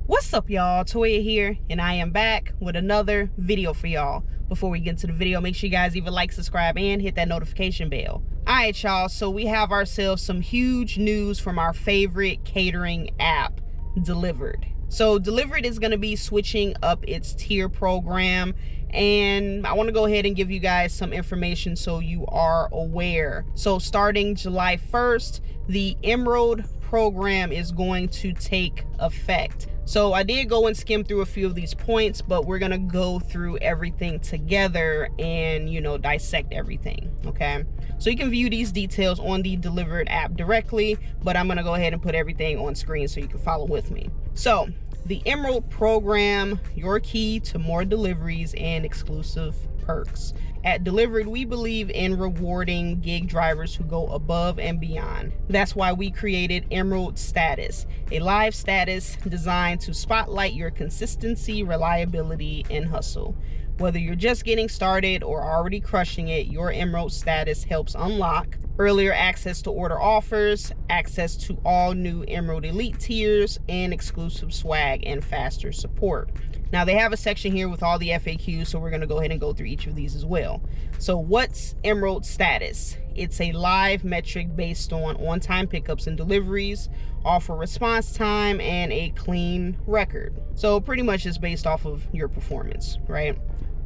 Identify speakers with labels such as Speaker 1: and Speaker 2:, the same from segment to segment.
Speaker 1: What's up, y'all? Toya here, and I am back with another video for y'all. Before we get into the video, make sure you guys either like, subscribe, and hit that notification bell. Alright, y'all, so we have ourselves some huge news from our favorite catering app, Dlivrd. So Dlivrd is going to be switching up its tier program, and I want to go ahead and give you guys some information so you are aware. So starting July 1st, the Emerald program is going to take effect. So I did go and skim through a few of these points, but we're gonna go through everything together and, dissect everything, okay? So you can view these details on the Dlivrd app directly, but I'm gonna go ahead and put everything on screen so you can follow with me. So the Emerald program, your key to more deliveries and exclusive perks. At Dlivrd, we believe in rewarding gig drivers who go above and beyond. That's why we created Emerald Status, a live status designed to spotlight your consistency, reliability, and hustle. Whether you're just getting started or already crushing it, your Emerald Status helps unlock earlier access to order offers, access to all new Emerald Elite tiers, and exclusive swag and faster support. Now they have a section here with all the FAQs, so we're going to go ahead and go through each of these as well. So what's Emerald Status? It's a live metric based on-time pickups and deliveries, offer response time, and a clean record. So pretty much it's based off of your performance, right?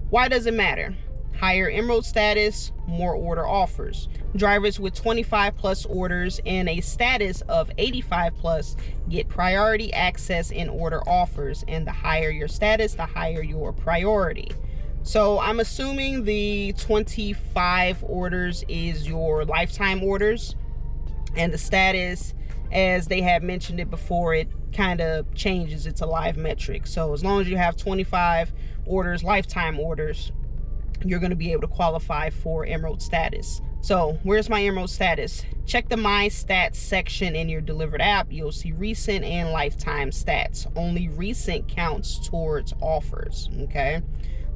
Speaker 1: Why does it matter? Higher Emerald status, more order offers. Drivers with 25 plus orders and a status of 85 plus get priority access in order offers, and the higher your status, the higher your priority. So I'm assuming the 25 orders is your lifetime orders, and the status, as they have mentioned it before, it kind of changes. It's a live metric. So as long as you have 25 orders, lifetime orders, you're going to be able to qualify for Emerald status. So where's my Emerald status? Check the My Stats section in your Dlivrd app. You'll see recent and lifetime stats. Only recent counts towards offers, okay?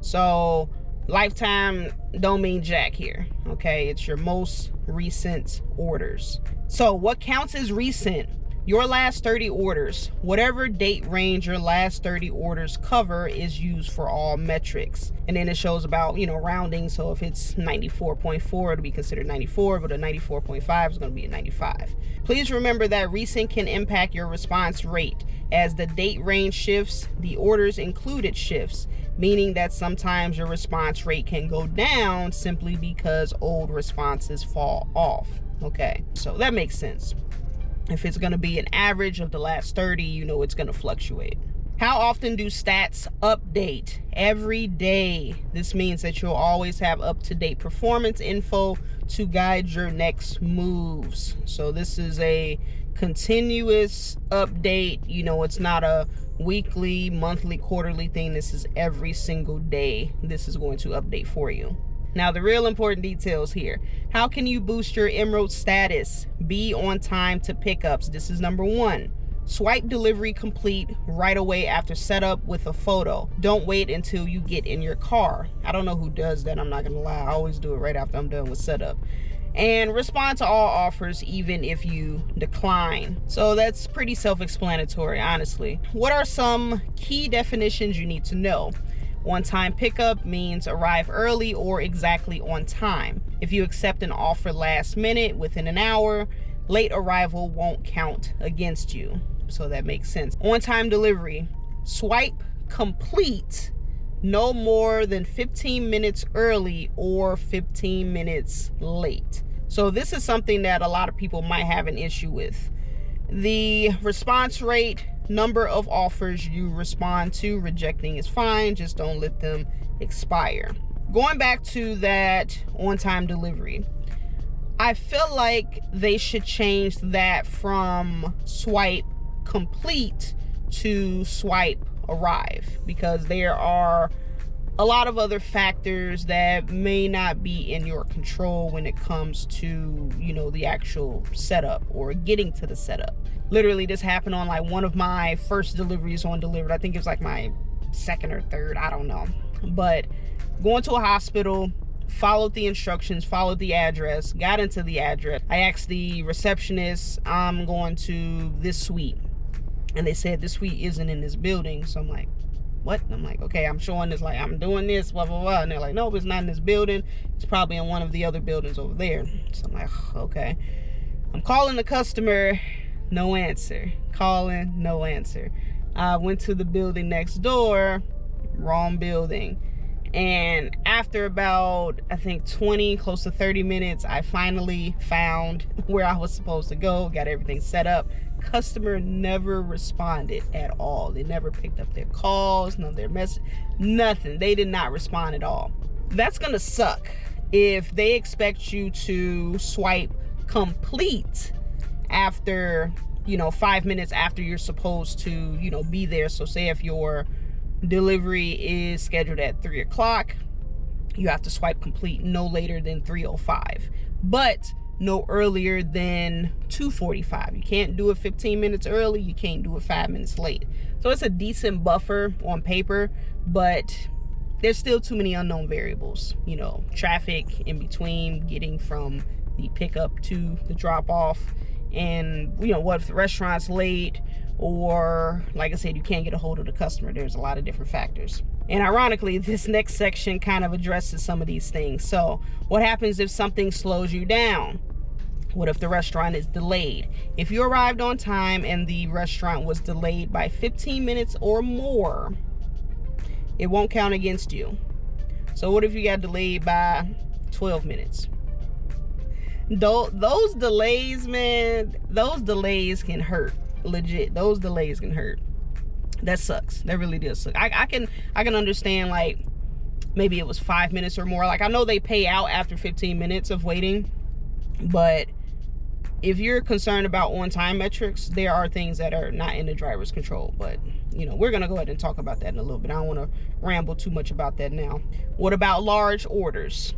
Speaker 1: So lifetime don't mean jack here, okay? It's your most recent orders. So what counts as recent? Your last 30 orders. Whatever date range your last 30 orders cover is used for all metrics. And then it shows about, rounding. So if it's 94.4, it'll be considered 94, but a 94.5 is going to be a 95. Please remember that recent can impact your response rate. As the date range shifts, the orders included shifts, meaning that sometimes your response rate can go down simply because old responses fall off. Okay, so that makes sense. If it's going to be an average of the last 30, it's going to fluctuate. How often do stats update? Every day. This means that you'll always have up-to-date performance info to guide your next moves. So this is a continuous update. It's not a weekly, monthly, quarterly thing. This is every single day. This is going to update for you. Now, the real important details here. How can you boost your Emerald status? Be on time to pickups. This is number 1. Swipe delivery complete right away after setup with a photo. Don't wait until you get in your car. I don't know who does that. I'm not going to lie. I always do it right after I'm done with setup. And respond to all offers even if you decline. So that's pretty self-explanatory, honestly. What are some key definitions you need to know? On-time pickup means arrive early or exactly on time. If you accept an offer last minute, within an hour, late arrival won't count against you. So that makes sense. On-time delivery, swipe complete no more than 15 minutes early or 15 minutes late. So this is something that a lot of people might have an issue with. The response rate, number of offers you respond to, rejecting is fine, just don't let them expire. Going back to that on-time delivery, I feel like they should change that from swipe complete to swipe arrive, because there are a lot of other factors that may not be in your control when it comes to, the actual setup or getting to the setup. Literally, this happened on one of my first deliveries on Dlivrd. I think it was my second or third, I don't know. But going to a hospital, followed the instructions, followed the address, got into the address. I asked the receptionist, I'm going to this suite. and they said this suite isn't in this building. So I'm like, what? And I'm like, okay, I'm showing this, like, I'm doing this, blah, blah, blah. And they're like, no, it's not in this building. It's probably in one of the other buildings over there. So I'm like, okay. I'm calling the customer, no answer. Calling, no answer. I went to the building next door, wrong building. And after about, I think 20, close to 30 minutes, I finally found where I was supposed to go, got everything set up. Customer never responded at all. They never picked up their calls, none of their message, nothing. They did not respond at all. That's gonna suck if they expect you to swipe complete after, 5 minutes after you're supposed to, be there. So say if your delivery is scheduled at 3 o'clock, you have to swipe complete no later than 3:05, but no earlier than 2:45. You can't do it 15 minutes early, you can't do it 5 minutes late. So it's a decent buffer on paper, but there's still too many unknown variables. Traffic in between getting from the pickup to the drop off, and what if the restaurant's late, or like I said, you can't get a hold of the customer. There's a lot of different factors. And ironically, this next section kind of addresses some of these things. So what happens if something slows you down? What if the restaurant is delayed? If you arrived on time and the restaurant was delayed by 15 minutes or more, it won't count against you. So what if you got delayed by 12 minutes? Those delays, man, those delays can hurt. Legit, those delays can hurt. That sucks. That really does suck. I can understand, like, maybe it was 5 minutes or more. Like, I know they pay out after 15 minutes of waiting, but if you're concerned about on-time metrics, there are things that are not in the driver's control. But we're gonna go ahead and talk about that in a little bit. I don't want to ramble too much about that now. What about large orders?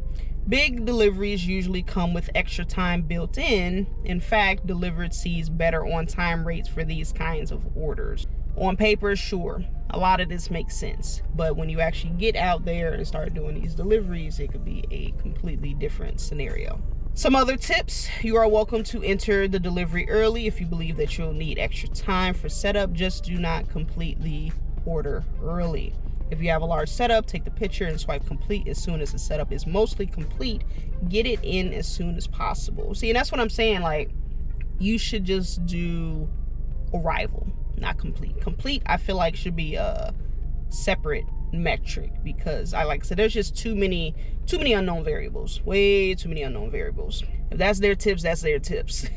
Speaker 1: Big deliveries usually come with extra time built in. In fact, Dlivrd sees better on-time rates for these kinds of orders. On paper, sure, a lot of this makes sense, but when you actually get out there and start doing these deliveries, it could be a completely different scenario. Some other tips: you are welcome to enter the delivery early if you believe that you'll need extra time for setup. Just do not completely order early. If you have a large setup, take the picture and swipe complete as soon as the setup is mostly complete. Get it in as soon as possible. See, and that's what I'm saying. Like, you should just do arrival, not complete. Complete, I feel like, should be a separate metric, because like I said, there's just too many unknown variables. Way too many unknown variables. If that's their tips, that's their tips.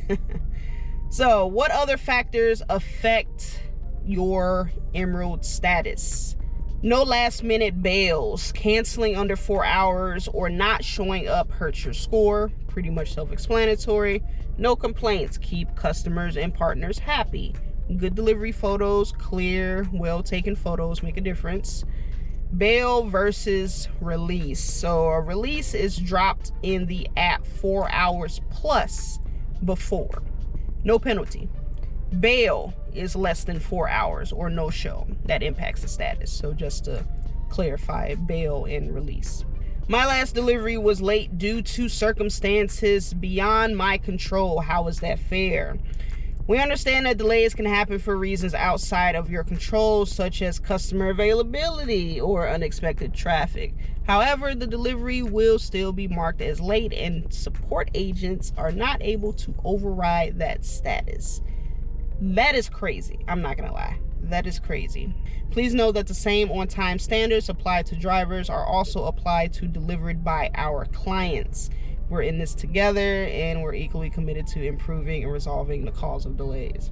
Speaker 1: So, what other factors affect your Emerald status? No last minute bails. Canceling under 4 hours or not showing up hurts your score. Pretty much self-explanatory. No complaints. Keep customers and partners happy. Good delivery photos, clear, well-taken photos make a difference. Bail versus release. So a release is dropped in the app 4 hours plus before. No penalty. Bail is less than 4 hours or no show. That impacts the status. So just to clarify, bail and release. My last delivery was late due to circumstances beyond my control. How is that fair? We understand that delays can happen for reasons outside of your control, such as customer availability or unexpected traffic. However, the delivery will still be marked as late, and support agents are not able to override that status. That is crazy. I'm not gonna lie. That is crazy. Please know that the same on-time standards applied to drivers are also applied to Dlivrd by our clients. We're in this together, and we're equally committed to improving and resolving the cause of delays.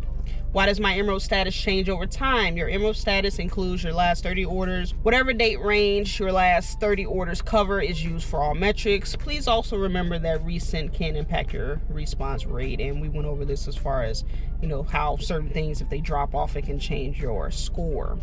Speaker 1: Why does my Emerald status change over time? Your Emerald status includes your last 30 orders. Whatever date range your last 30 orders cover is used for all metrics. Please also remember that recent can impact your response rate, and we went over this as far as, how certain things, if they drop off, it can change your score.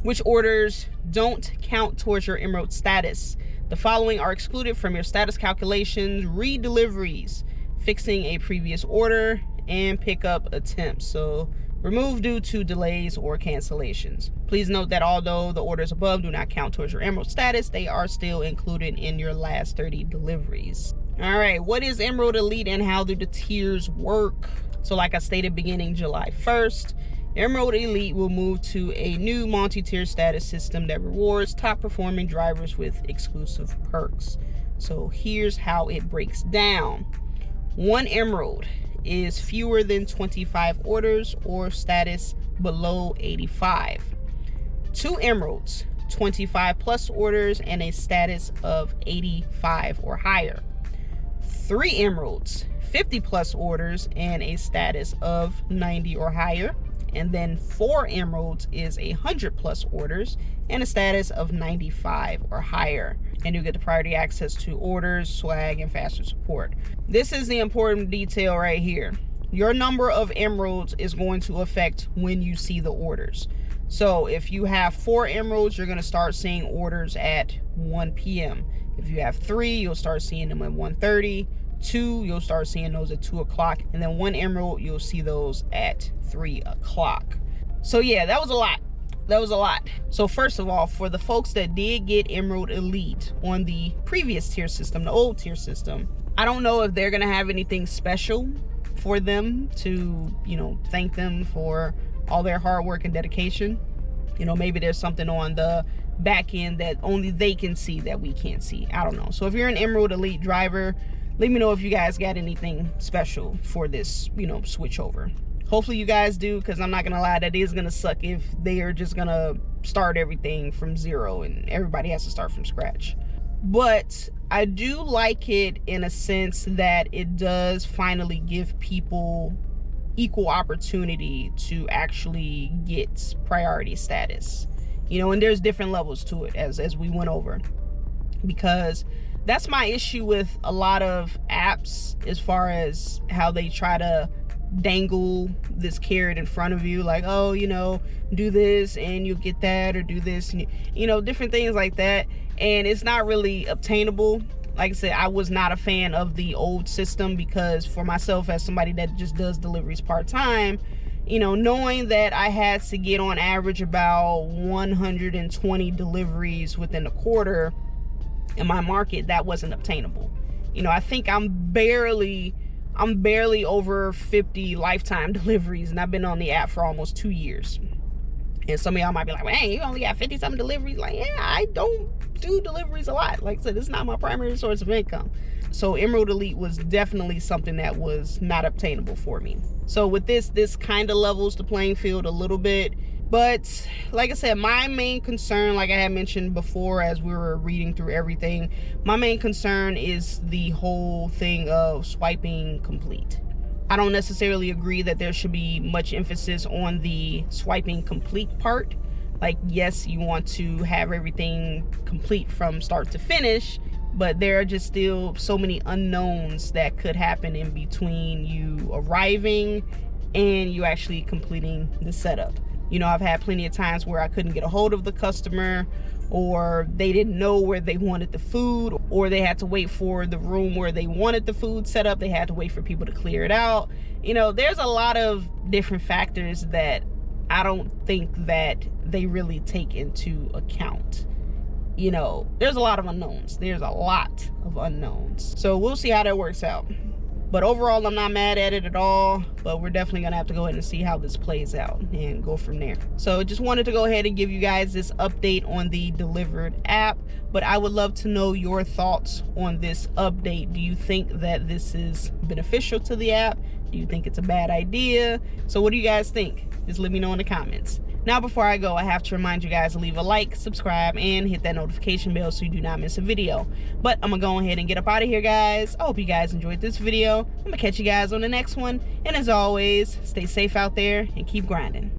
Speaker 1: Which orders don't count towards your Emerald status? The following are excluded from your status calculations: re-deliveries, fixing a previous order, and pickup attempts. So remove due to delays or cancellations. Please note that although the orders above do not count towards your Emerald status, they are still included in your last 30 deliveries. All right, what is Emerald Elite and how do the tiers work? So like I stated, beginning July 1st, Emerald Elite will move to a new multi-tier status system that rewards top performing drivers with exclusive perks. So here's how it breaks down. 1 Emerald is fewer than 25 orders or status below 85. 2 Emeralds, 25 plus orders and a status of 85 or higher. 3 Emeralds, 50 plus orders and a status of 90 or higher. And then 4 Emeralds is 100 plus orders and a status of 95 or higher. And you get the priority access to orders, swag, and faster support. This is the important detail right here. Your number of Emeralds is going to affect when you see the orders. So if you have 4 Emeralds, you're going to start seeing orders at 1 p.m. If you have 3, you'll start seeing them at 1:30. 2, you'll start seeing those at 2 o'clock. And then 1 Emerald, you'll see those at 3 o'clock. So yeah, that was a lot. That was a lot. So first of all, for the folks that did get Emerald Elite on the previous tier system, the old tier system, I don't know if they're going to have anything special for them to, you know, thank them for all their hard work and dedication. You know, maybe there's something on the back end that only they can see that we can't see. I don't know. So if you're an Emerald Elite driver, let me know if you guys got anything special for this, you know, switch over. Hopefully you guys do, because I'm not gonna lie, that is gonna suck if they are just gonna start everything from zero and everybody has to start from scratch. But I do like it in a sense that it does finally give people equal opportunity to actually get priority status. You know, and there's different levels to it as we went over, because that's my issue with a lot of apps as far as how they try to dangle this carrot in front of you, like, oh, you know, do this and you'll get that, or do this, and you know, different things like that, and it's not really obtainable. Like I said, I was not a fan of the old system, because for myself, as somebody that just does deliveries part-time, you know, knowing that I had to get on average about 120 deliveries within a quarter in my market, that wasn't obtainable. You know, I think I'm barely over 50 lifetime deliveries, and I've been on the app for almost 2 years. And some of y'all might be like, well, hey, you only got 50 something deliveries. Like, yeah, I don't do deliveries a lot. Like I said, it's not my primary source of income. So Emerald Elite was definitely something that was not obtainable for me. So with this kind of levels the playing field a little bit. But like I said, my main concern, like I had mentioned before as we were reading through everything, my main concern is the whole thing of swiping complete. I don't necessarily agree that there should be much emphasis on the swiping complete part. Like, yes, you want to have everything complete from start to finish, but there are just still so many unknowns that could happen in between you arriving and you actually completing the setup. You know, I've had plenty of times where I couldn't get a hold of the customer, or they didn't know where they wanted the food, or they had to wait for the room where they wanted the food set up. They had to wait for people to clear it out. You know, there's a lot of different factors that I don't think that they really take into account. You know, there's a lot of unknowns. There's a lot of unknowns. So we'll see how that works out. But overall, I'm not mad at it at all, but we're definitely gonna have to go ahead and see how this plays out and go from there. So just wanted to go ahead and give you guys this update on the Dlivrd app, but I would love to know your thoughts on this update. Do you think that this is beneficial to the app? Do you think it's a bad idea? So what do you guys think? Just let me know in the comments. Now, before I go, I have to remind you guys to leave a like, subscribe, and hit that notification bell so you do not miss a video. But I'm gonna go ahead and get up out of here, guys. I hope you guys enjoyed this video. I'm gonna catch you guys on the next one. And as always, stay safe out there and keep grinding.